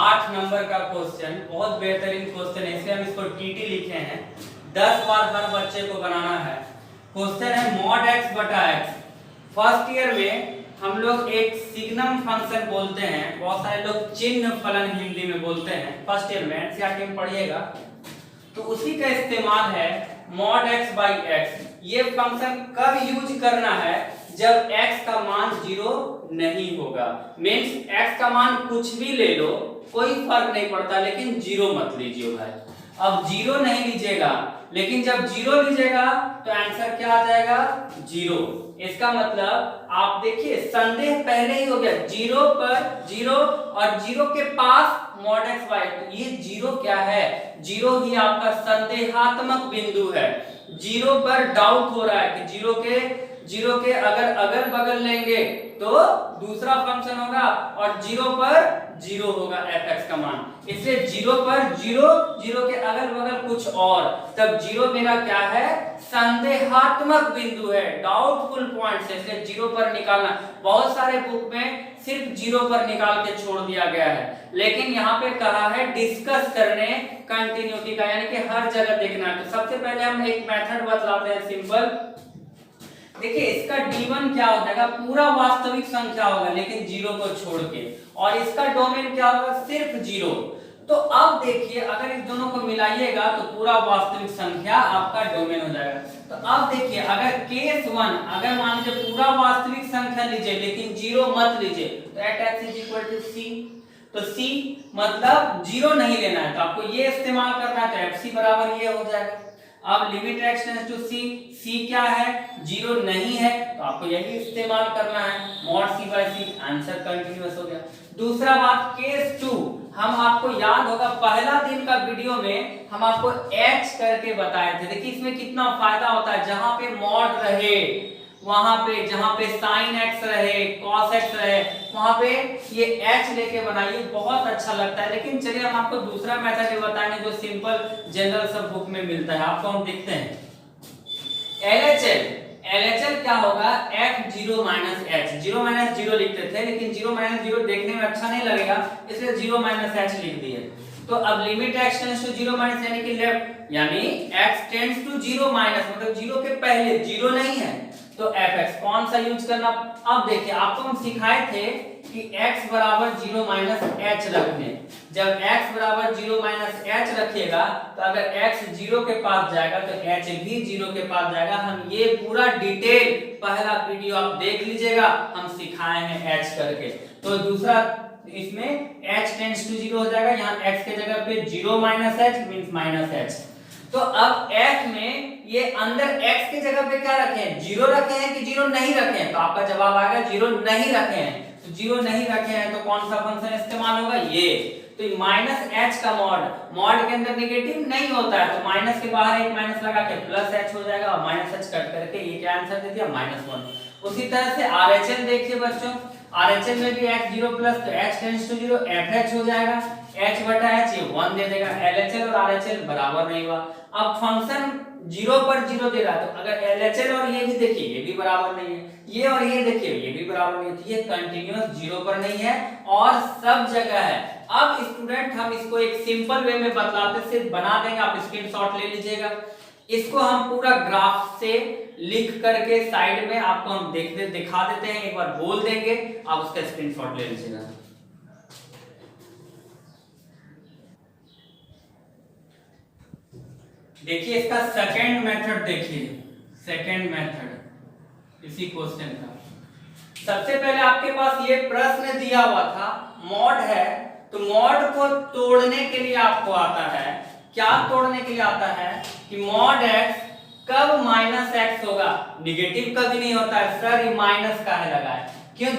8 number का question, बहुत बेहतरीन क्वेश्चन है, इसलिए हम इसको टीटी लिखे हैं। 10 बार हर बच्चे को बनाना है। क्वेश्चन है मॉड x बटा x। फर्स्ट ईयर में हम लोग एक सिग्नम फंक्शन बोलते हैं, बहुत सारे लोग चिन्ह फलन हिंदी में बोलते हैं। फर्स्ट ईयर में एनसीईआरटी में पढ़िएगा, तो उसी का इस्तेमाल है मॉड x बाई x। ये फंक्शन कब यूज करना है? जब x का मान 0 नहीं होगा। मीन्स x का मान कुछ भी ले लो, कोई फर्क नहीं पड़ता, लेकिन 0 मत लीजिए भाई। अब 0 नहीं लीजिएगा, लेकिन जब 0 लीजिएगा तो आंसर क्या आ जाएगा? 0। इसका मतलब आप देखिए संदेह पहले ही हो गया, 0 पर 0 और 0 के पास मॉड x बाई। तो ये 0 क्या है? 0 ही आपका संदेहात्मक बिंदु है। 0 पर डाउट हो रहा है कि 0 के अगर अगल बगल लेंगे तो दूसरा फंक्शन होगा और 0 पर 0 होगा fx का मान। इसलिए 0 पर 0 के अगल बगल कुछ और, तब 0 मेरा क्या है? संदेहात्मक बिंदु है, डाउटफुल पॉइंट है, इसलिए 0 पर निकालना। बहुत सारे बुक में सिर्फ 0 पर निकाल के छोड़ दिया गया है, लेकिन यहाँ पे कहा है डिस्कस करने कंटिन्यूटी का, यानी कि हर जगह देखना। तो सबसे पहले हम एक मेथड बतलाते हैं सिंपल। देखिए इसका d1 क्या हो जाएगा? पूरा वास्तविक संख्या होगा लेकिन 0 को छोड़ के, और इसका डोमेन क्या होगा? सिर्फ 0। तो अब देखिए अगर इस दोनों को मिलाइएगा तो पूरा वास्तविक संख्या आपका डोमेन हो जाएगा। तो अब देखिए अगर केस 1, अगर मान लीजिए पूरा वास्तविक संख्या लीजिए लेकिन 0 मत लीजिए, तो x is equal to c। तो c मतलब 0 नहीं लेना है, तो आपको ये इस्तेमाल करना है, तो fc बराबर ये हो जाएगा। अब limit x tends to c क्या है? 0 नहीं है, तो आपको यही इस्तेमाल करना है, mod c by c। Answer continuous हो गया। दूसरा बात केस 2, हम आपको याद होगा पहला दिन का वीडियो में हम आपको h करके बताए थे। देखिए इसमें कितना फायदा होता है, जहां पे मॉड रहे वहां पे, जहां पे sin x रहे, cos x रहे, वहां पे ये h लेके बनाइए, बहुत अच्छा लगता है। लेकिन चलिए हम आपको दूसरा मेथड बताएंगे जो सिंपल जनरल सब बुक में मिलता है। आपको हम देखते हैं LHL क्या होगा? f0 minus h। 0 माइनस 0 लिखते थे, लेकिन 0 माइनस 0 देखने में अच्छा नहीं लगेगा, इसलिए 0 माइनस h लिख दिए। तो अब limit x tends to 0 minus, यानी कि लेफ्ट, यानी x टेंड्स टू 0 माइनस मतलब 0 के पहले 0 नहीं है, तो fx कौन सा यूज करना? अब देखिए आपको हम सिखाए थे कि x बराबर 0 माइनस h रखने। जब x बराबर 0 माइनस h रखिएगा तो अगर x 0 के पास जाएगा तो h भी 0 के पास जाएगा। हम ये पूरा डिटेल पहला वीडियो आप देख लीजिएगा, हम सिखाए हैं h करके। तो दूसरा इसमें h टेंड्स टू 0 हो जाएगा, यहाँ x के जगह पे 0 minus h means minus h। तो अब f में ये अंदर x के जगह पे क्या रखे हैं? 0 रखे हैं कि 0 नहीं रखे हैं? तो आपका जवाब आएगा 0 नहीं रखे हैं। तो 0 नहीं रखे हैं तो कौन सा फंक्शन इस्तेमाल होगा? ये। तो माइनस h का मॉड के अंदर नेगेटिव नहीं होता है, तो माइनस के बाहर एक माइनस लगा के प्लस h हो जाएगा, और माइनस h कट करके ये क्या आंसर दे दिया? -1। उसी तरह से RHL देखिए बच्चों, RHL में भी h 0 प्लस, तो h टेंड्स टू 0 fh हो जाएगा, h बटा h ये 1 दे देगा। LHL और RHL बराबर नहीं हुआ। अब फंक्शन 0 पर 0 दे रहा है, तो अगर LHL और ये भी देखिए ये भी बराबर नहीं है, ये और ये देखिए ये भी बराबर नहीं है, तो ये कंटीन्यूअस 0 पर नहीं है और सब जगह है। अब स्टूडेंट हम इसको एक सिंपल वे में बतलाते सिर्फ बना देंगे, आप स्क्रीनशॉट ले लीजिएगा। इसको हम पूरा ग्राफ से लिख करके साइड में आपको हम दिखा देते हैं, एक बार बोल देंगे, आप उसका स्क्रीनशॉट ले लीजिएगा। देखिए इसका सेकंड मेथड देखिए, सेकंड मेथड इसी क्वेश्चन का। सबसे पहले आपके पास ये प्रश्न दिया हुआ था, मॉड है, तो मॉड को तोड़ने के लिए आपको आता है, क्या तोड़ने के लिए आता है कि मॉड x कब माइनस x होगा? निगेटिव कभी नहीं होता है। सर ये माइनस का है लगा है, क्यों?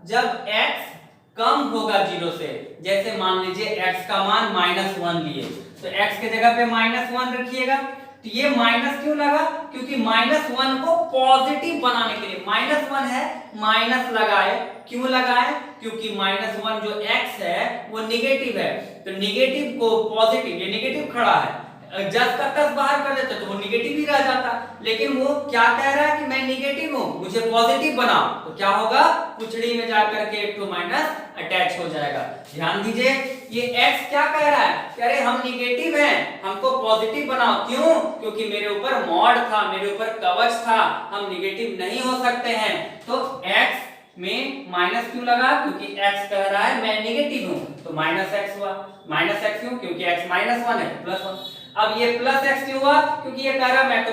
जब x कम होगा 0 से, जैसे मान लीजिए x का मान -1 लिए, तो x के जगह पे -1 रखिएगा। तो ये माइनस क्यों लगा? क्योंकि -1 को पॉजिटिव बनाने के लिए, -1 है माइनस लगाए। क्यों लगाए? क्योंकि -1 जो x है वो निगेटिव है, तो निगेटिव को पॉजिटिव, ये निगेटिव खड़ा है, जस का तस बाहर कर देते तो वो निगेटिव ही रह जाता, लेकिन वो क्या कह रहा है कि मैं निगेटिव हूं, मुझे पॉजिटिव बनाओ, तो क्या होगा? कुचड़ी में जाकर के 2 माइनस अटैच हो जाएगा। ध्यान दीजिए, ये x क्या कह रहा है कि अरे हम निगेटिव हैं, हमको पॉजिटिव बनाओ। क्यों? क्योंकि मेरे ऊपर मॉड था, मेरे ऊपर कवच था, हम निगेटिव नहीं हो सकते हैं। तो x में माइनस क्यों लगा? क्योंकि x कह रहा है मैं निगेटिव हूं, तो माइनस x हुआ। माइनस x क्यों? क्योंकि x माइनस 1 है, प्लस 1। अब ये प्लस x क्यों हुआ? क्योंकि ये कह रहा है मैं तो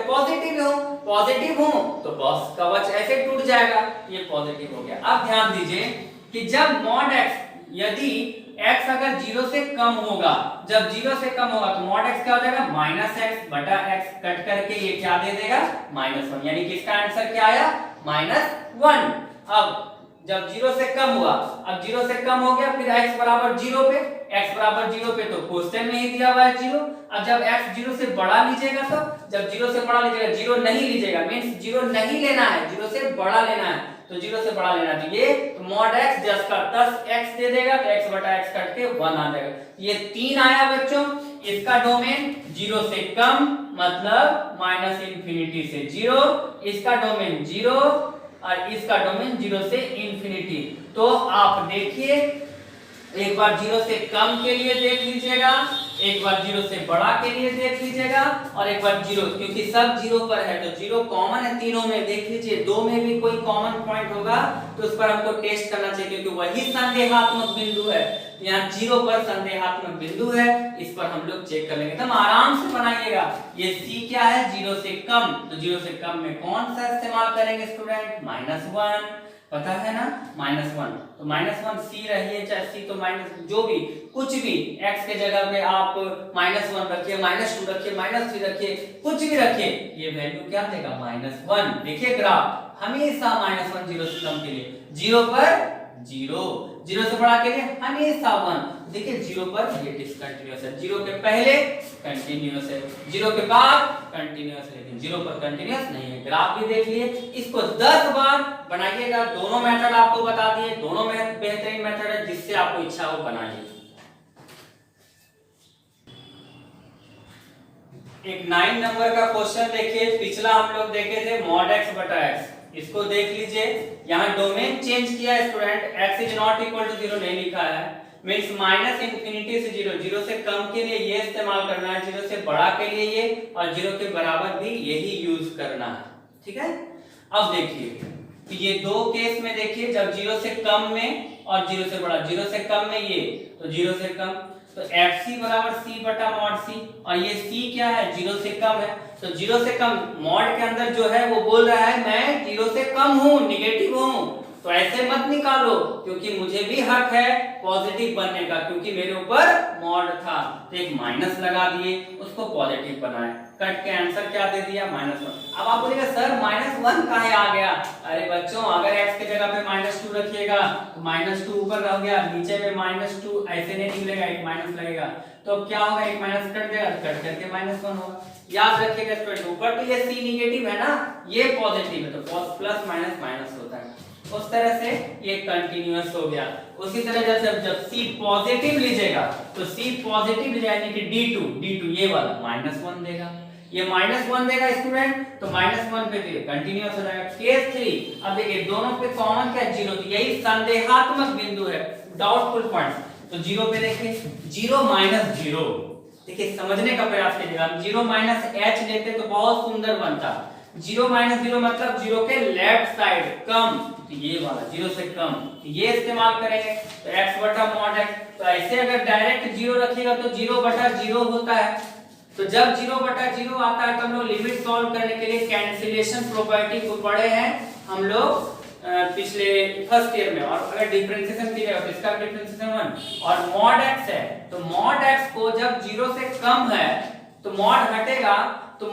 पॉजिटिव हूं, तो बॉस कवच ऐसे टूट जाएगा, ये पॉजिटिव हो गया। अब ध्यान दीजिए कि जब मॉड x, यदि x अगर 0 से कम होगा, जब 0 से कम होगा तो मॉड x क्या हो जाएगा? माइनस एक्स बटा x, कट करके ये क्या दे देगा? माइनस 1। यानी कि इसका आंसर क्या आया? माइनस 1। अब जब 0 से कम हुआ, अब 0 से कम हो गया, फिर x बराबर 0 पे, x बराबर 0 पे तो क्वेश्चन में ही दिया हुआ है 0। अब जब x 0 से बड़ा लीजिएगा, तो जब 0 से बड़ा लीजिएगा, 0 नहीं लीजिएगा मींस 0 नहीं लेना है, 0 से बड़ा लेना है, तो 0 से बड़ा लेना चाहिए। तो मॉड x 10 का 10 x दे देगा, तो x बटा x कट के 1 आ जाएगा। ये 3 आया बच्चों। इसका डोमेन 0 से कम मतलब माइनस इंफिनिटी से 0, इसका डोमेन 0 और इसका डोमेन 0 से इंफिनिटी। तो आप देखिए, एक बार 0 से कम के लिए देख लीजिएगा, एक बार 0 से बड़ा के लिए देख लीजिएगा, और एक बार 0, क्योंकि सब 0 पर है तो 0 कॉमन है तीनों में। देख लीजिए, 2 में भी कोई कॉमन पॉइंट होगा तो उस पर हमको टेस्ट करना चाहिए, क्योंकि वही संदेहात्मक बिंदु है। यहाँ 0 पर संदेहात्मक बिंदु है, इस पर हम लोग चेक कर लेंगे। एकदम आराम से बनाइएगा। ये c क्या है? 0 से कम, तो 0 से कम में कौन सा इस्तेमाल करेंगे स्टूडेंट? -1, पता है ना, -1। तो -1 c रहिए, चाहे c तो माइनस जो भी, कुछ भी x के जगह पे आप -1 रखिए, -2 रखिए, -3 रखिए, कुछ भी रखिए, ये वैल्यू क्या देगा? -1। देखिए ग्राफ हमेशा -1 0 से कम के लिए, 0 पर 0, 0 से बड़ा के लिए हमेशा 1। देखिए 0 पर ये डिसकंटीन्यूअस है, 0 के पहले कंटीन्यूअस है, 0 के बाद कंटीन्यूअस है, लेकिन 0 पर कंटीन्यूअस नहीं है। ग्राफ भी देख लिए। इसको 10 बार बनाइएगा। दोनों मेथड आपको बता दिए, दोनों में बेहतरीन मेथड है, जिससे आपको इच्छा हो बनाइए। एक 9 नंबर का क्वेश्चन देखिए, पिछला हम लोग देखे थे मॉड x बटा x, इसको देख लीजिए। यहाँ डोमेन चेंज किया है student, x is not equal to 0 नहीं लिखा है, मींस माइनस इंफिनिटी से 0, 0 से कम के लिए ये इस्तेमाल करना है, 0 से बड़ा के लिए ये, और 0 के बराबर भी यही यूज करना है। ठीक है। अब देखिए कि ये दो केस में देखिए, जब 0 से कम में और 0 से बड़ा, 0 से कम में ये, तो 0 से कम, तो fc बराबर c बटा मॉड c, और ये c क्या है? 0 से कम है, तो 0 से कम मॉड के अंदर जो है वो बोल रहा है मैं 0 से कम हूं, निगेटिव हूं, तो ऐसे मत निकालो, क्योंकि मुझे भी हक है पॉजिटिव बनने का, क्योंकि मेरे ऊपर मॉड था। तो एक माइनस लगा दिए, उसको पॉजिटिव बनाए, कट के आंसर क्या दे दिया? -1। अब आप बोलेंगे सर -1 काहे आ गया? अरे बच्चों, अगर x के जगह पे -2 रखिएगा तो -2 ऊपर रह गया, नीचे में -2 ऐसे नहीं निकलेगा, एक माइनस लगेगा, तो अब क्या होगा? एक माइनस कट देगा, कट करके -1 होगा। याद रखिएगा स्टूडेंट, ऊपर तो ये c निगेटिव है ना, ये पॉजिटिव है, तो प्लस माइनस माइनस होता है। उस तरह से ये कंटीन्यूअस हो गया। उसी तरह जब c पॉजिटिव लीजिएगा तो c पॉजिटिव लीजिएगा, यानी कि d2 ये वाला -1 देगा, ये -1 देगा स्टूडेंट, तो -1 पे कंटीन्यूअस हो जाएगा। केस 3, अब देखिए दोनों पे कॉमन क्या? 0, तो यही संदेहात्मक बिंदु है, डाउटफुल पॉइंट। तो 0 पे देखिए, 0 -0, देखिए समझने का प्रयास कीजिएगा। 0 -h लेते तो बहुत सुंदर बनता। 0 -0 मतलब 0 के लेफ्ट साइड कम, तो ये वाला 0 से कम, तो ये इस्तेमाल करेंगे। तो x बटा मॉड x, तो ऐसे अगर डायरेक्ट 0 रखिएगा तो 0 बटा 0 होता है। तो जब 0 बटा 0 आता है तो हम लोग लिमिट सॉल्व करने के लिए कैंसिलेशन प्रॉपर्टी को पढ़े हैं हम लोग पिछले फर्स्ट ईयर में। और अगर डिफरेंशिएशन कीजिएगा तो इसका डिफरेंशिएशन 1, और मॉड x है, तो मॉड x को जब 0 से कम है तो मॉड हटेगा, तो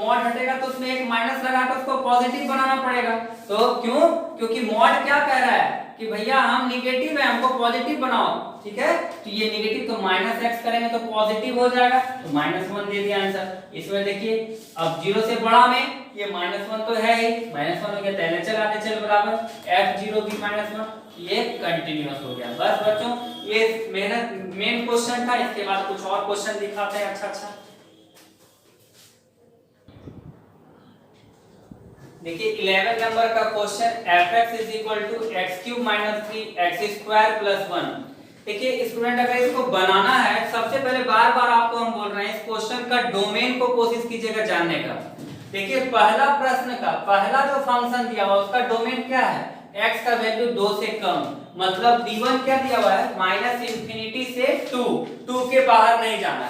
उसमें एक माइनस लगाकर उसको पॉजिटिव बनाना पड़ेगा। तो क्यों? क्योंकि मॉड क्या कह रहा है कि भैया हम निगेटिव है, हमको पॉजिटिव बनाओ। ठीक है, तो ये निगेटिव, तो -x करेंगे तो पॉजिटिव हो जाएगा, तो -1 दे दिया आंसर। इसमें देखिए अब 0 से बड़ा में ये -1 तो है ही, -1 हो गया, तैने चला दे चल बराबर f0 भी -1, ये कंटीन्यूअस हो गया। बस बच्चों, ये मेन क्वेश्चन था। इसके बाद कुछ और क्वेश्चन दिखाते हैं। अच्छा देखिए 11 नंबर का क्वेश्चन, fx = x³ - 3 x² + 1। देखिए स्टूडेंट, अगर इसको बनाना है, सबसे पहले बार बार आपको हम बोल रहे हैं इस क्वेश्चन का डोमेन को कोशिश कीजिएगा जानने का। देखिए पहला प्रश्न का पहला जो फंक्शन दिया हुआ उसका डोमेन क्या है, x का वैल्यू 2 से कम, मतलब d1 क्या दिया हुआ है, -∞ से 2 के बाहर नहीं जाना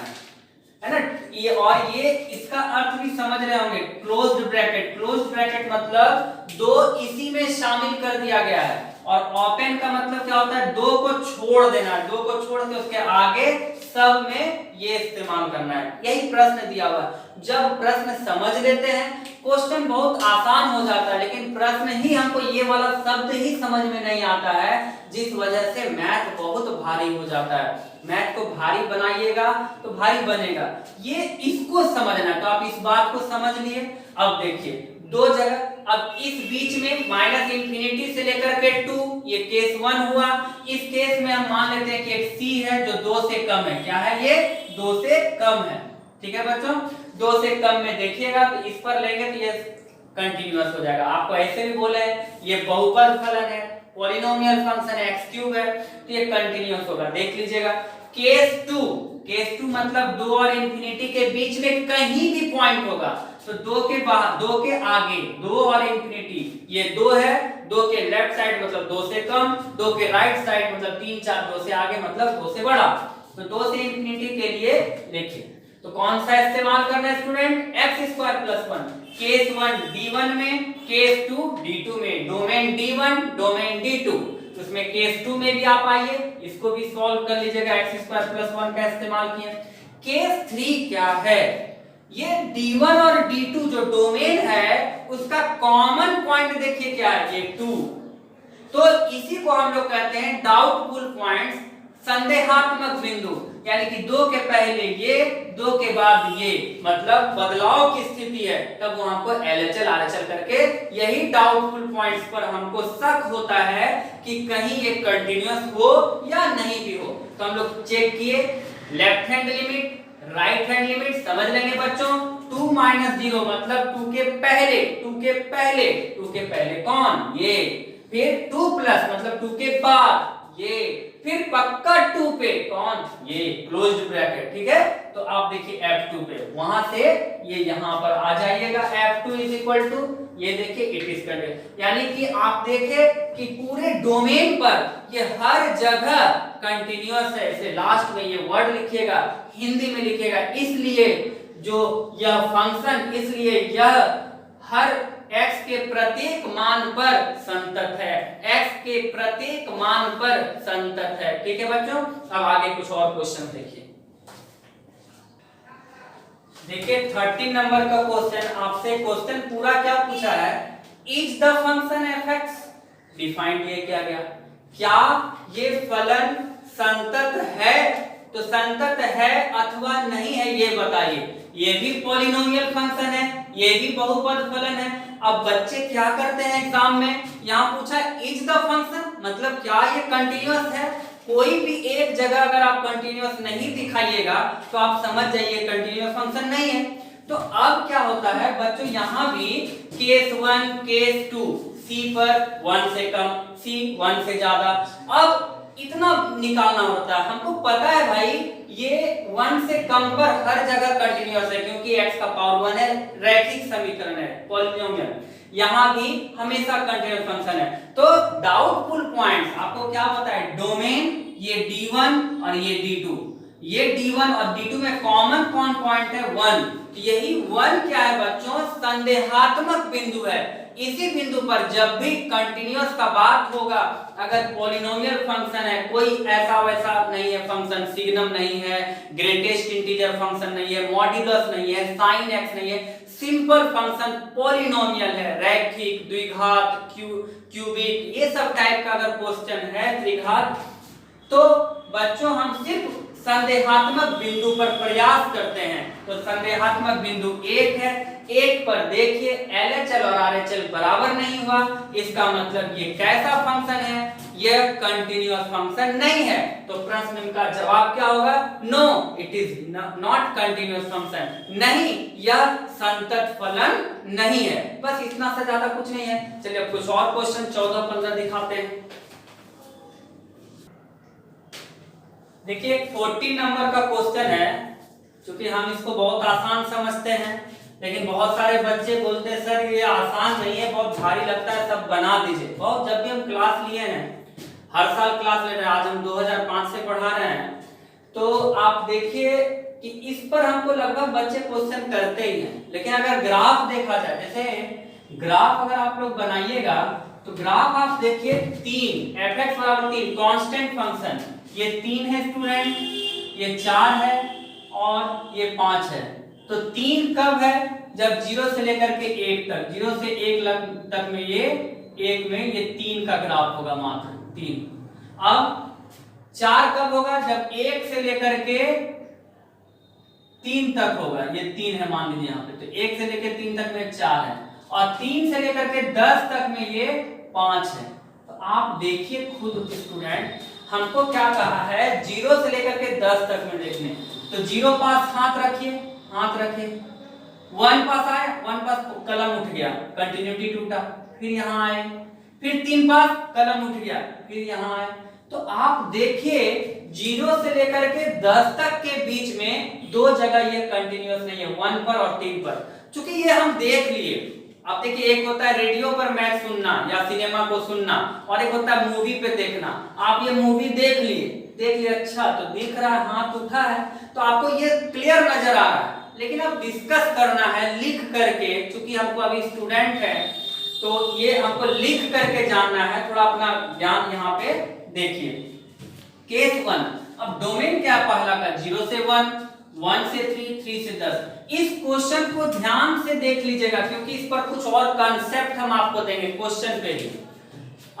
है ना। ये और ये इसका अर्थ भी समझ रहे होंगे, क्लोज्ड ब्रैकेट मतलब 2 इसी में शामिल कर दिया गया है, और ओपन का मतलब क्या होता है, 2 को छोड़ देना, 2 को छोड़ के उसके आगे सब में ये इस्तेमाल करना है। यही प्रश्न दिया हुआ है। जब प्रश्न समझ लेते हैं क्वेश्चन बहुत आसान हो जाता है, लेकिन प्रश्न ही हमको ये वाला शब्द ही समझ में नहीं आता है, जिस वजह से मैथ बहुत भारी हो जाता है। मैथ को भारी बनाइएगा तो भारी बनेगा, ये इसको समझना। तो आप इस बात को समझ लिए। अब देखिए 2 जगह, अब इस बीच में -∞ से लेकर के 2, ये केस 1 हुआ। इस केस में हम मान लेते हैं कि एक c है जो 2 से कम है। क्या है ये, 2 से कम है। ठीक है बच्चों, 2 से कम में देखिएगा तो इस पर लेंगे तो ये कंटिन्यूअस हो जाएगा। आपको ऐसे भी बोले ये बहुपद फलन है, पॉलिनोमियल फंक्शन है, x³ है, तो ये कंटिन्यूअस होगा। देख लीजिएगा केस 2 मतलब 2 और इंफिनिटी के बीच में कहीं भी पॉइंट होगा, तो 2 के बाहर, 2 के आगे, 2 और इंफिनिटी, ये 2 है, 2 के लेफ्ट साइड मतलब 2 से कम, 2 के राइट साइड मतलब 3 4, 2 से आगे मतलब 2 से बड़ा। तो 2 से इंफिनिटी के लिए लिखिए तो कौन सा इस्तेमाल करना है स्टूडेंट, x² + 1। केस 1 d1 में, केस 2 d2 में, डोमेन d1 डोमेन d2। उसमें केस 2 में भी आप आइए, इसको भी सॉल्व कर लीजिएगा, x² + 1 का इस्तेमाल किए। केस 3 क्या है, ये d1 और d2 जो डोमेन है उसका कॉमन पॉइंट देखिए क्या है, ये 2। तो इसी को हम लोग कहते हैं डाउटफुल पॉइंट्स, संदेहात्मक बिंदु, यानी कि 2 के पहले ये, 2 के बाद ये, मतलब बदलाव की स्थिति है, तब वो हमको LHL RHL करके यही डाउटफुल पॉइंट्स पर हमको शक होता है कि कहीं ये कंटिन्यूअस हो या नहीं भी हो। तो हम लोग चेक किए, left hand limit, right hand limit समझ लेंगे बच्चों। 2 - 0 मतलब 2 के पहले, 2 के पहले, 2 के पहले कौन, ये, फिर 2 प्लस मतलब 2 के बाद ये, फिर पक्का 2 पे कौन, ये, क्लोज्ड ब्रैकेट। ठीक है, तो आप देखिए F2 पे, वहां से ये यहां पर आ जाइएगा, F2 = ये देखिए इट इज कंटिन्यूअस, यानी कि आप देखें कि पूरे डोमेन पर ये हर जगह कंटिन्यूअस है। इसे लास्ट में ये वर्ड लिखिएगा, हिंदी में लिखिएगा, इसलिए जो यह फंक्शन, इसलिए यह हर x के प्रत्येक मान पर संतत है, x के प्रत्येक मान पर संतत है। ठीक है बच्चों, अब आगे कुछ और क्वेश्चन देखिए। देखिए 13 नंबर का क्वेश्चन, आपसे क्वेश्चन पूरा क्या पूछा है, is the function f(x) defined ये किया गया, क्या ये फलन संतत है, तो संतत है अथवा नहीं है ये बताइए। ये भी पॉलिनोमियल फंक्शन है, ये भी बहुपद फलन है। अब बच्चे क्या करते हैं एग्जाम में, यहाँ पूछा इज द फंक्शन मतलब क्या ये कंटिन्यूअस है। कोई भी एक जगह अगर आप कंटिन्यूअस नहीं दिखाइएगा तो आप समझ जाइए कंटिन्यूअस फंक्शन नहीं है। तो अब क्या होता है बच्चों, यहाँ भी केस 1 केस 2, c पर 1 से कम, c 1 से ज्यादा, अब इतना निकालना होता है। हमको पता है भाई ये 1 से कम पर हर जगह कंटिन्यूअस है, क्योंकि x का पावर 1 है, रैखिक समीकरण है, पॉलिनोमियल, यहां भी हमेशा कंटिन्यूअस फंक्शन है। तो डाउटफुल पॉइंट्स आपको क्या पता है, डोमेन ये d1 और ये d2, ये d1 और d2 में कॉमन कौन पॉइंट है 1, तो यही 1 क्या है बच्चों, संदेहात्मक बिंदु है। इसी बिंदु पर जब भी कंटिन्यूअस का बात होगा, अगर पॉलिनोमियल फंक्शन है, कोई ऐसा वैसा नहीं है फंक्शन, सिग्नम नहीं है, ग्रेटेस्ट इंटीजर फंक्शन नहीं है, मॉड्यूलस नहीं है, साइन x नहीं है, सिंपल फंक्शन पॉलिनोमियल है, रैखिक, द्विघात, क्यूबिक, ये सब टाइप का अगर क्वेश्चन है, त्रिघात, तो बच्चों हम सिर्फ संदेहात्मक बिंदु पर प्रयास करते हैं। तो संदेहात्मक बिंदु 1 है, 1 पर देखिए LHL और RHL बराबर नहीं हुआ, इसका मतलब ये कैसा फंक्शन है, यह कंटिन्यूअस फंक्शन नहीं है। तो प्रश्न का जवाब क्या होगा, no it is not continuous function, नहीं यह संतत फलन नहीं है। बस इतना से ज्यादा कुछ नहीं है। चलिए अब कुछ और क्वेश्चन 14 15 दिखाते हैं। देखिए 14 नंबर का क्वेश्चन है, क्योंकि हम इसको बहुत आसान समझते हैं, लेकिन बहुत सारे बच्चे बोलते हैं सर ये आसान नहीं है, बहुत भारी लगता है, सब बना दीजिए। बहुत जब भी हम क्लास लिए हैं, हर साल क्लास ले रहे हैं, आज हम 2005 से पढ़ा रहे हैं, तो आप देखिए कि इस पर हमको लगभग बच्चे क्वेश्चन करते ही हैं। लेकिन अगर ग्राफ देखा जाए, जैसे ग्राफ अगर आप लोग बनाइएगा तो ग्राफ आप देखिए 3 fx बराबर 3 कांस्टेंट फंक्शन, ये 3 है स्टूडेंट, ये 4 है और ये 5 है। तो 3 कब है? जब 0 से लेकर के 1 तक, 0 से 1 तक में ये 1 में ये 3 का ग्राफ होगा, मात्र 3। अब 4 कब होगा? जब 1 से लेकर के 3 तक होगा, ये 3 है मान लीजिए यहाँ पे, तो 1 से लेकर 3 तक में 4 है, और 3 से लेकर के 10 तक में ये 5 है। तो आप देखिए खुद स्टूडेंट, हमको क्या कहा है 0 से लेकर के 10 तक में देखने, तो 0 पास हाथ रखिए, हाथ रखिए, 1 पास आया, 1 पास कलम उठ गया, कंटिन्यूटी टूटा, फिर यहाँ आए, फिर 3 पास कलम उठ गया, फिर यहाँ आए। तो आप देखिए 0 से लेकर के 10 तक के बीच में 2 जगह ये कंटिन्यूअस नहीं है, 1 पर और 3 पर, क्योंकि ये हम देख लिए। अब देखिए एक होता है रेडियो पर मैच सुनना या सिनेमा को सुनना, और एक होता है मूवी पे देखना। आप ये मूवी देख लिए, अच्छा तो दिख रहा है, हाथ उठा है, तो आपको ये क्लियर नजर आ रहा है, लेकिन अब डिस्कस करना है लिख करके, क्योंकि हमको अभी स्टूडेंट है तो ये हमको लिख करके जानना है, थोड़ा अपना ज्ञान यहाँ पे देखिए। केस 1, अब डोमेन क्या पहला का 0 से 1, 1 से 3, 3 से 10। इस क्वेश्चन को ध्यान से देख लीजिएगा, क्योंकि इस पर कुछ और कंसेप्ट हम आपको देंगे क्वेश्चन पे ही।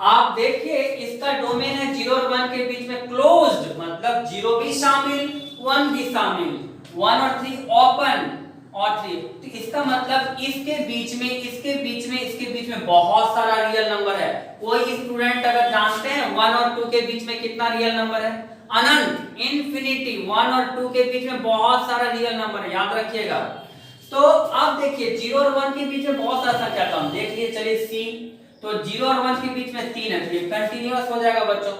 आप देखिए इसका डोमेन है 0 और 1 के बीच में क्लोज्ड, मतलब 0 भी शामिल 1 भी शामिल, 1 और 3 ओपन और 3। तो इसका मतलब इसके बीच में बहुत सारा रियल नंबर है। कोई स्टूडेंट अगर जानते हैं 1 और 2 के बीच में कितना रियल नंबर है? अनंत, इन्फिनिटी। 1 और 2 के बीच में बहुत सारा रियल नंबर है, याद रखिएगा। तो अब देखिए 0 और 1 के बीच में बहुत सारा संख्या का हम देख लिए, चलिए सी, तो 0 और 1 के बीच में 3 है, तो ये कंटीन्यूअस हो जाएगा बच्चों।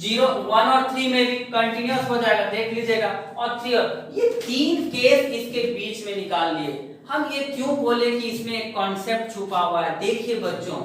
0, 1 और 3 में भी कंटीन्यूअस हो जाएगा, देख लीजिएगा। और 3, ये 3 केस इसके बीच में निकाल लिए। हम ये क्यों बोले कि इसमें एक कॉन्सेप्ट छुपा हुआ है? देखिए बच्चों,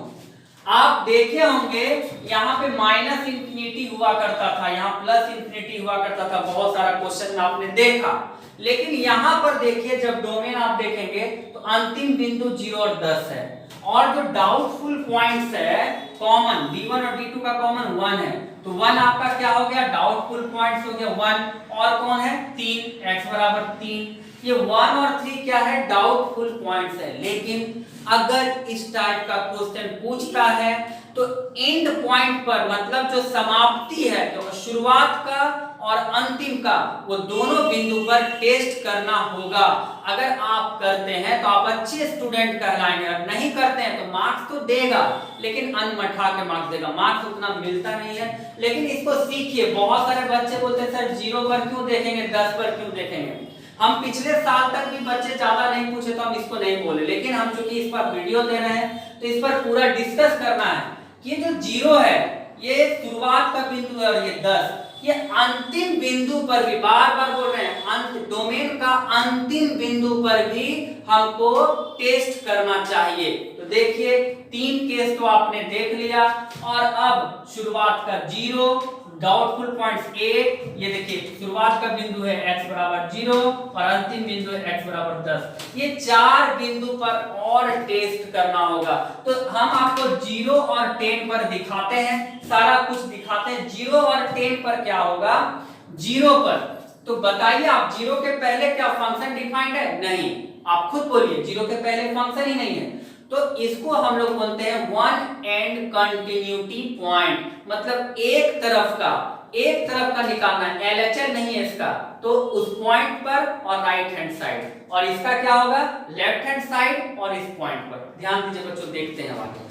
आप देखे होंगे यहाँ पे माइनस इंफिनिटी हुआ करता था, यहाँ प्लस इंफिनिटी हुआ करता था, बहुत सारा क्वेश्चन में आपने देखा। लेकिन यहाँ पर देखिए जब डोमेन आप देखेंगे तो अंतिम बिंदु 0 और 10 है, और जो डाउटफुल पॉइंट्स है कॉमन, d1 और d2 का कॉमन 1 है, तो 1 आपका क्या हो गया? डाउटफुल पॉइंट्स हो गया 1, और कौन है? 3, x बराबर 3। ये 1 और 3 क्या है? डाउटफुल पॉइंट्स है। लेकिन अगर इस टाइप का क्वेश्चन पूछता है तो एंड पॉइंट पर, मतलब जो समाप्ति है, तो शुरुआत का और अंतिम का, वो दोनों बिंदु पर टेस्ट करना होगा। अगर आप करते हैं तो आप अच्छे स्टूडेंट कहलाएंगे, अगर नहीं करते हैं तो मार्क्स तो देगा, लेकिन अनमठा के मार्क्स देगा, मार्क्स उतना मिलता नहीं है। लेकिन इसको सीखिए। बहुत सारे बच्चे बोलते हैं सर 0 पर क्यों देखेंगे, 10 पर क्यों देखेंगे? हम पिछले साल तक भी बच्चे ज्यादा नहीं पूछे तो हम इसको नहीं बोले, लेकिन हम चूंकि इस पर वीडियो दे रहे हैं तो इस पर पूरा डिस्कस करना है कि ये जो 0 है ये शुरुआत का बिंदु है, और ये 10 ये अंतिम बिंदु पर भी, बार बार बोल रहे हैं, अंत डोमेन का अंतिम बिंदु पर भी हमको टेस्ट करना चाहिए। तो देखिए 3 केस तो आपने देख लिया, और अब शुरुआत का 0, डाउटफुल पॉइंट्स 8, ये देखिए शुरुआत का बिंदु है x बराबर 0 और अंतिम बिंदु है x बराबर 10। ये 4 बिंदु पर और टेस्ट करना होगा। तो हम आपको 0 और 10 पर दिखाते हैं, सारा कुछ दिखाते हैं। 0 और 10 पर क्या होगा? 0 पर तो बताइए आप, 0 के पहले क्या फंक्शन डिफाइंड है? नहीं, आप खुद बोलिए, 0 के पहले फंक्शन ही नहीं है। तो इसको हम लोग बोलते हैं वन एंड कंटिन्यूटी पॉइंट, मतलब एक तरफ का निकालना है, LHL नहीं है इसका, तो उस पॉइंट पर और राइट हैंड साइड, और इसका क्या होगा? लेफ्ट हैंड साइड और इस पॉइंट पर। ध्यान दीजिए बच्चों, देखते हैं आगे।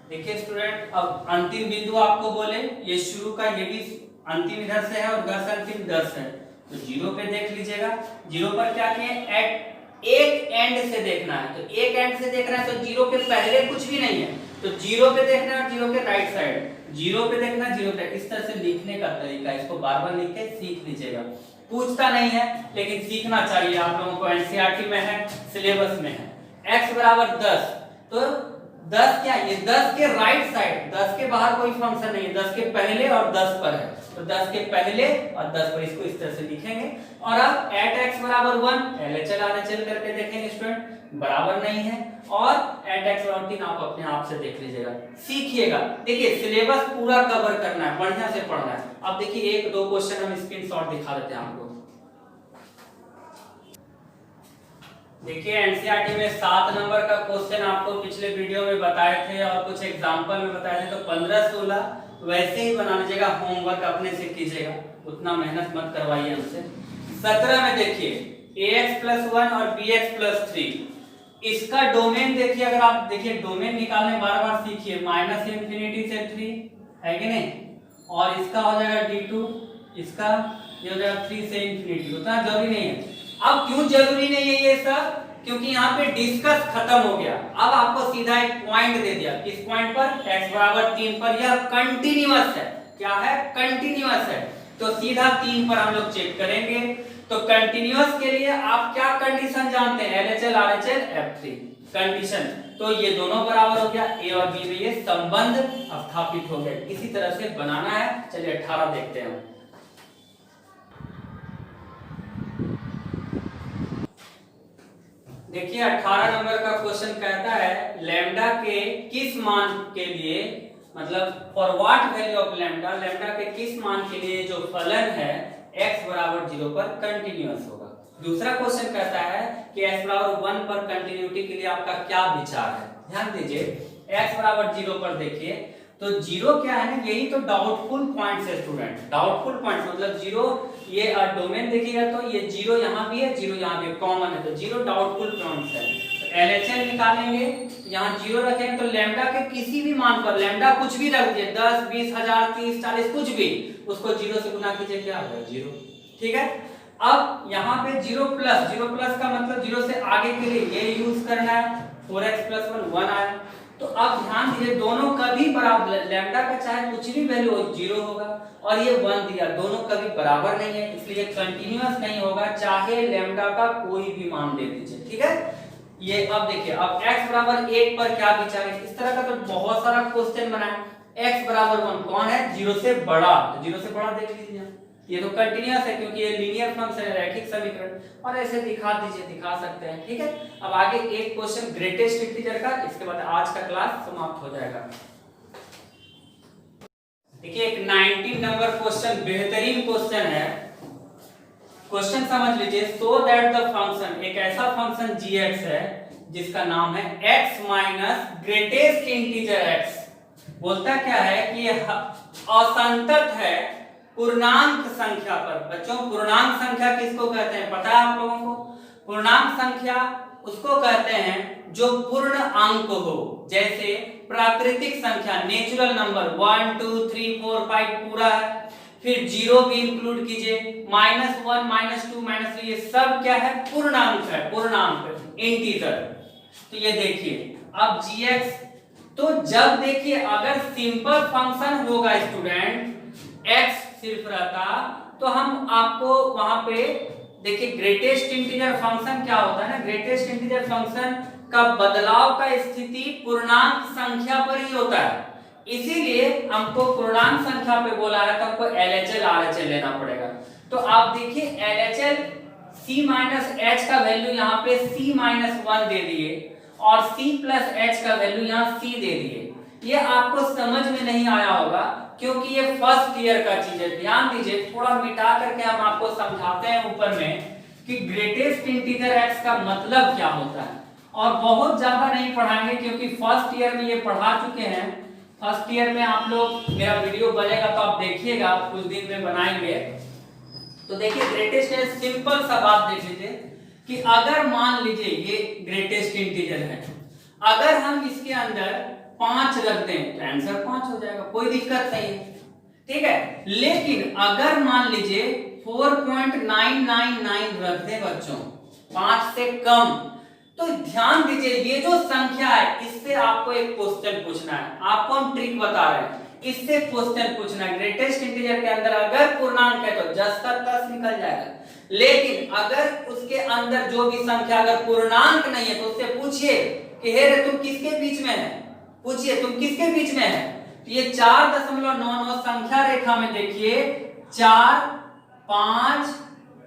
देखिए स्टूडेंट, अब अंतिम बिंदु आपको बोले, ये शुरू का, ये भी अंतिम इधर से है और 10 अंतिम 10 है, तो 0 पे देख लीजिएगा। 0 पर क्या किए? एक एंड से देखना है, तो एक एंड से देखना है तो 0 के पहले कुछ भी नहीं है, तो 0 पे देखना है, 0 के राइट साइड। जीरो पे देखना, जीरो पे इस तरह से लिखने का तरीका, इसको बार बार लिख के सीख लीजिएगा। पूछता नहीं है लेकिन सीखना चाहिए, आप लोगों को एनसीईआरटी में है, सिलेबस में है। x बराबर 10, तो 10 क्या, ये 10 के राइट साइड, 10 के बाहर कोई फंक्शन नहीं है, 10 के पहले और 10 पर है, तो 10 के पहले और 10 पर, इसको इस तरह से लिखेंगे। और अब एट x बराबर 1 LHL RHL करके देखेंगे स्टूडेंट, बराबर नहीं है, और एट x बराबर 3 आप अपने आप से देख लीजिएगा, सीखिएगा। देखिए सिलेबस पूरा कवर करना है, बढ़िया से पढ़ना है। अब देखिए एक दो क्वेश्चन हम स्क्रीनशॉट दिखा देते हैं आपको। देखिए एनसीईआरटी में 7 नंबर का क्वेश्चन आपको पिछले वीडियो में बताए थे और कुछ एग्जांपल में बताए थे, तो 15-16 वैसे ही बना लीजिएगा, होमवर्क अपने से कीजिएगा, उतना मेहनत मत करवाइए हमसे। 17 में देखिए ax+1 और bx+3, इसका डोमेन देखिए, अगर आप देखिए डोमेन निकालने बार बार सीखिए, -∞ से 3 है कि नहीं, और इसका हो जाएगा d2, इसका ये हो जाएगा 3 से ∞, उतना जरूरी नहीं है। अब क्यों जरूरी नहीं है ये सब, क्योंकि यहाँ पे डिस्कस खत्म हो गया। अब आपको सीधा एक पॉइंट दे दिया, किस पॉइंट पर, x बराबर 3 पर, यह कंटिन्यूअस है, क्या है, कंटिन्यूअस है, तो सीधा 3 पर हम लोग चेक करेंगे। तो कंटिन्यूअस के लिए आप क्या कंडीशन जानते हैं, LHL RHL F3 कंडीशन, तो ये दोनों बराबर हो गया, a और b में ये संबंध स्थापित हो गया। इसी तरह से बनाना है। चलिए 18 देखते हैं। देखिए 18 नंबर का क्वेश्चन कहता है लैम्डा के किस मान के लिए, मतलब for what value of lambda, lambda के किस मान के लिए जो फलन है x बराबर 0 पर कंटिन्यूअस होगा। दूसरा क्वेश्चन कहता है कि x बराबर 1 पर कंटिन्यूटी के लिए आपका क्या विचार है। ध्यान दीजिए x बराबर 0 पर देखिए, तो 0 क्या है ना, यही तो डाउटफुल पॉइंट्स है स्टूडेंट, डाउटफुल पॉइंट्स मतलब 0, ये डोमेन देखिएगा तो ये 0 यहाँ भी है, 0 यहाँ भी कॉमन है, तो 0 डाउटफुल पॉइंट्स है। तो LHL निकालेंगे, तो यहाँ 0 रखेंगे, तो लैम्डा के किसी भी मान पर, लैम्डा कुछ भी रख दिए, 10, 20, 1000, 30, 40 कुछ भी, उसको 0 से गुना कीजिए, क्या होगा 0, ठीक है। अब यहाँ पे 0 प्लस का मतलब 0 से आगे के लिए ये यूज करना है, 4x+1 1 आया। तो अब ध्यान दीजिए दोनों कभी बराबर, लैम्डा का चाहे कुछ भी वैल्यू हो 0 होगा, और ये 1 दिया, दोनों कभी बराबर नहीं है, इसलिए कंटिन्यूअस नहीं होगा, चाहे लैम्डा का कोई भी मान दे दीजिए, ठीक है। ये अब देखिए, अब x बराबर 1 पर क्या विचार है, इस तरह का तो बहुत सारा क्वेश्चन बना है। x बराबर 1 कौन है, 0 से बड़ा, तो 0 से बड़ा देख लीजिए, ये तो कंटिन्यूअस है क्योंकि ये लीनियर फंक्शन है, रैखिक समीकरण, और ऐसे दिखा दीजिए, दिखा सकते हैं, ठीक है। अब आगे एक क्वेश्चन ग्रेटेस्ट इंटीजर का, इसके बाद आज का क्लास समाप्त हो जाएगा। देखिए एक 19 नंबर क्वेश्चन बेहतरीन क्वेश्चन है, क्वेश्चन समझ लीजिए। सो दैट द फंक्शन, एक ऐसा फंक्शन gx है जिसका नाम है x minus greatest integer x, बोलता क्या है कि ये असंतत है पूर्णांक संख्या पर। बच्चों पूर्णांक संख्या किसको कहते हैं पता है आप लोगों को, पूर्णांक संख्या उसको कहते हैं जो पूर्ण अंक हो, जैसे प्राकृतिक संख्या नेचुरल नंबर 1 2 3 4 5 पूरा है, फिर 0 भी इंक्लूड कीजिए, -1 -2 -3 ये सब क्या है, पूर्णांक है, पूर्णांक इंटीजर। तो ये देखिए अब gx, तो जब देखिए अगर सिंपल फंक्शन होगा स्टूडेंट, x सिर्फ रहता, तो हम आपको वहां पे देखिए ग्रेटेस्ट इंटीजर फंक्शन क्या होता है ना, ग्रेटेस्ट इंटीजर फंक्शन का बदलाव का स्थिति पूर्णांक संख्या पर ही होता है, इसीलिए हमको पूर्णांक संख्या पे बोला है, तो हमको LHL RHL लेना पड़ेगा। तो आप देखिए LHL c-h का वैल्यू यहाँ पे c-1 दे दिए और c+h का वैल्यू यहाँ c दे दिए। ये आपको समझ में नहीं आया होगा क्योंकि ये फर्स्ट ईयर का चीज है। ध्यान दीजिए, थोड़ा मिटा करके हम आपको समझाते हैं ऊपर में कि ग्रेटेस्ट इंटीजर x का मतलब क्या होता है, और बहुत ज्यादा नहीं पढ़ाएंगे क्योंकि फर्स्ट ईयर में ये पढ़ा चुके हैं। फर्स्ट ईयर में आप लोग, मेरा वीडियो बनेगा तो आप देखिएगा, कुछ दिन में बनाएंगे। तो देखिए ग्रेटेस्ट है, सिंपल सा बात देख लीजिए कि अगर मान लीजिए ये ग्रेटेस्ट इंटीजर है, अगर हम इसके अंदर 5 रख दें तो आंसर 5 हो जाएगा, कोई दिक्कत नहीं है, ठीक है। लेकिन अगर मान लीजिए 4.999 रख दें बच्चों, 5 से कम, तो ध्यान दीजिए ये जो संख्या है इससे आपको एक क्वेश्चन पूछना है, आपको हम ट्रिक बता रहे हैं। इससे क्वेश्चन पूछना। ग्रेटेस्ट इंटीजर के अंदर अगर पूर्णांक है तो 10 का 10 निकल जाएगा, लेकिन अगर उसके अंदर जो भी संख्या अगर पूर्णांक नहीं है तो उससे पूछिए कि हे रे तुम किसके बीच में है, पूछिए तुम किसके बीच में है। तो ये 4.99 संख्या रेखा में देखिए 4 5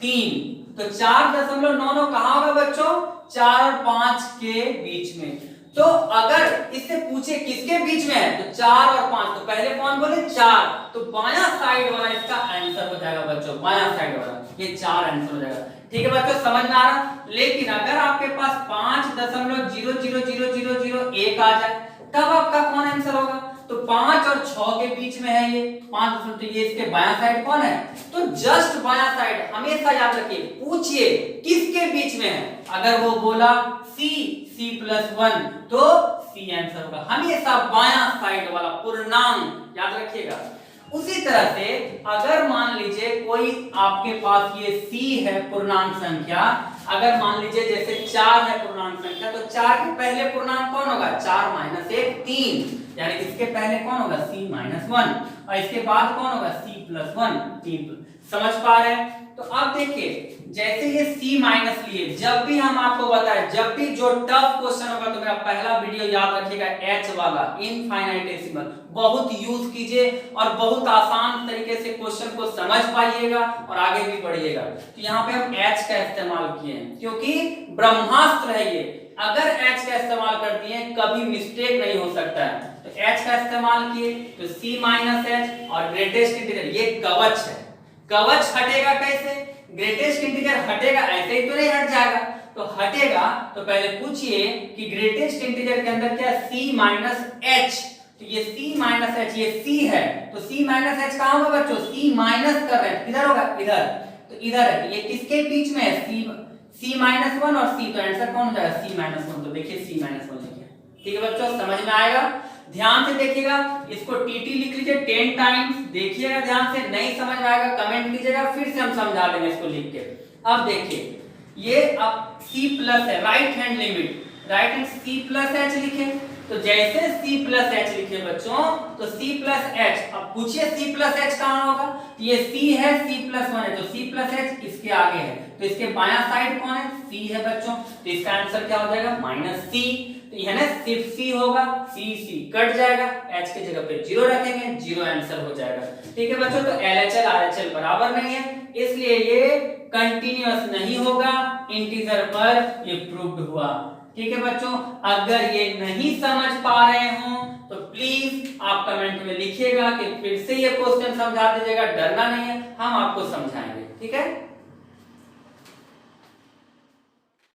3, तो 4.99 कहां होगा बच्चों, 4 और 5 के बीच में। तो अगर इससे पूछे किसके बीच में है तो 4 और 5, तो पहले कौन बोले 4, तो बायां साइड वाला इसका आंसर हो जाएगा बच्चों, बायां साइड वाला ये 4 आंसर हो जाएगा। ठीक है बच्चों, समझ में आ रहा। लेकिन अगर आपके पास 5.0000001 आ जाए तब आपका कौन आंसर होगा, तो 5 और 6 के बीच में है ये 5, तो ये इसके बायां साइड कौन है, तो जस्ट बायां साइड। हमेशा याद रखिए, पूछिए किसके बीच में है, अगर वो बोला C+1 तो C आंसर होगा, हमेशा बायां साइड वाला पूर्णांक याद रखिएगा। उसी तरह से अगर मान लीजिए कोई आपके पास ये C है पूर्णांक संख्या, अगर मान लीजिए जैसे 4 है पूर्णांक संख्या, तो 4 के पहले पूर्णांक कौन होगा, 4 - 1 3, यानी इसके पहले कौन होगा C-1 और इसके बाद कौन होगा C+1 3। समझ पा रहे हैं। तो अब देखिए जैसे ये C- लिए, जब भी हम आपको बताएं, जब भी जो टफ क्वेश्चन होगा, तो मेरा पहला वीडियो याद रखिएगा H वाला इनफाइनाइटेसिमल, बहुत यूज कीजिए और बहुत आसान तरीके से क्वेश्चन को समझ पाइएगा और आगे भी बढ़िएगा। तो यहाँ पे हम H का इस्तेमाल किए हैं क्योंकि ब्रह्मास्त्र है ये, अगर H का इस्तेमाल करती हैं कभी मिस्टेक नहीं हो सकता है। तो H का इस्तेमाल किए तो C-H और ग्रेटेस्ट इंटीजर, ये कवच है। कवच हटेगा कैसे, ग्रेटेस्ट इंटीजर हटेगा ऐसे ही तो नहीं हट जाएगा, तो हटेगा तो पहले पूछिए कि ग्रेटेस्ट इंटीजर के अंदर क्या C-H, तो ये C-H, ये C है तो C-H कहां होगा बच्चों, C माइनस कर रहे हैं, किधर होगा, इधर, तो इधर है, तो ये किसके बीच में है, C-1 और C, तो आंसर कौन हो जाएगा C-1, तो देखिए C-1 लिखिए। ठीक है बच्चों, समझ में आएगा। ध्यान से देखिएगा, इसको टीटी लिख लीजिए 10 टाइम्स, देखिएगा ध्यान से, नहीं समझ में आएगा कमेंट कीजिएगा, फिर से हम समझा देंगे इसको लिख के। अब देखिए ये अब C प्लस है, right hand limit, right hand C+H लिखे, तो जैसे C+H लिखे बच्चों तो C+H, अब पूछिए C+H कहां होगा, तो ये C है, C+1 है, तो C+H इसके आगे है, तो इसके बायां साइड कौन है, C है बच्चों, तो इसका आंसर क्या हो जाएगा -C, तो यह ना सिर्फ C होगा, C कट जाएगा, H के जगह पे 0 रखेंगे, 0 आंसर हो जाएगा। ठीक है बच्चों, तो LHL RHL बराबर नहीं है, इसलिए ये कंटीन्यूअस नहीं होगा, इंटीजर पर ये प्रूव्ड हुआ। ठीक है बच्चों, अगर ये नहीं समझ पा रहे हो तो प्लीज आप कमेंट में लिखिएगा कि फिर से ये क्वेश्चन समझा दीजिएगा, डरना नहीं है, हम आपको समझाएंगे। ठीक है।